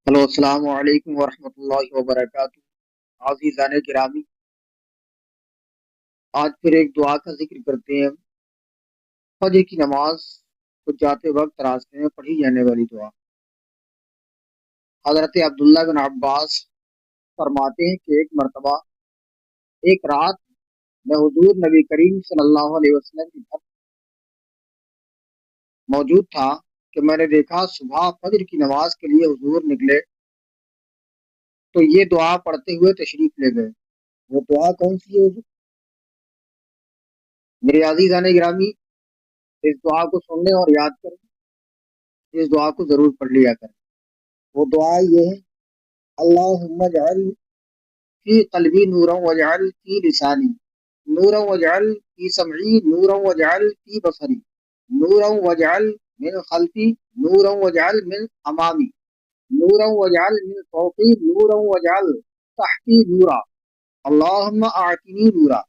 Hello, السلام علیکم ورحمۃ اللہ وبرکاتہ۔ عزیزان گرامی، آج پھر ایک دعا کا ذکر کرتے ہیں۔ فجر کی نماز کو جاتے وقت راستے میں پڑھی جانے والی دعا۔ حضرت عبداللہ بن عباس فرماتے ہیں کہ ایک مرتبہ ایک رات میں حضور نبی کریم صلی اللہ علیہ وسلم کے گھر موجود تھا کہ میں نے دیکھا صبح فجر کی نماز کے لیے حضور نکلے تو یہ دعا پڑھتے ہوئے تشریف لے گئے۔ وہ دعا کون سی ہے حضور؟ میرے عزیزان گرامی، اس دعا کو سننے اور یاد کریں، اس دعا کو ضرور پڑھ لیا کریں۔ وہ دعا یہ ہے: اللہم اجعل فی قلبی نورا واجعل فی لسانی نورا واجعل فی سمعی نورا واجعل فی بصری نورا واجعل من خلفی نورا واجعل من امامی نورا واجعل من فوقی نورا واجعل تحتی نورا اللہم اعطنی نورا۔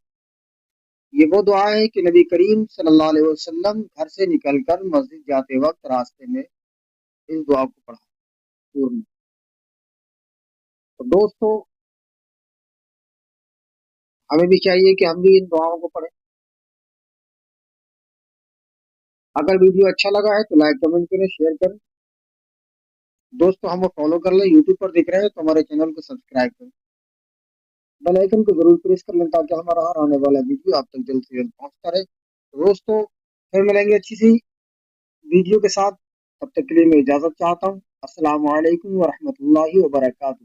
یہ وہ دعا ہے کہ نبی کریم صلی اللہ علیہ وسلم گھر سے نکل کر مسجد جاتے وقت راستے میں اس دعا کو پڑھا حضور نے۔ تو دوستو، ہمیں بھی چاہیے کہ ہم بھی ان دعاؤں کو پڑھیں۔ اگر ویڈیو اچھا لگا ہے تو لائک کمنٹ کریں، شیئر کریں۔ دوستو، ہم فالو کر لیں، یوٹیوب پر دیکھ رہے ہیں تو ہمارے چینل کو سبسکرائب کریں، بیل آئیکن کو ضرور پریس کر لیں تاکہ ہمارا ہر آنے والا ویڈیو آپ تک جلد سے جلد پہنچتا رہے۔ دوستو، پھر ملیں گے اچھی سی ویڈیو کے ساتھ، تب تک کے لیے میں اجازت چاہتا ہوں۔ السلام علیکم ورحمۃ اللہ وبرکاتہ۔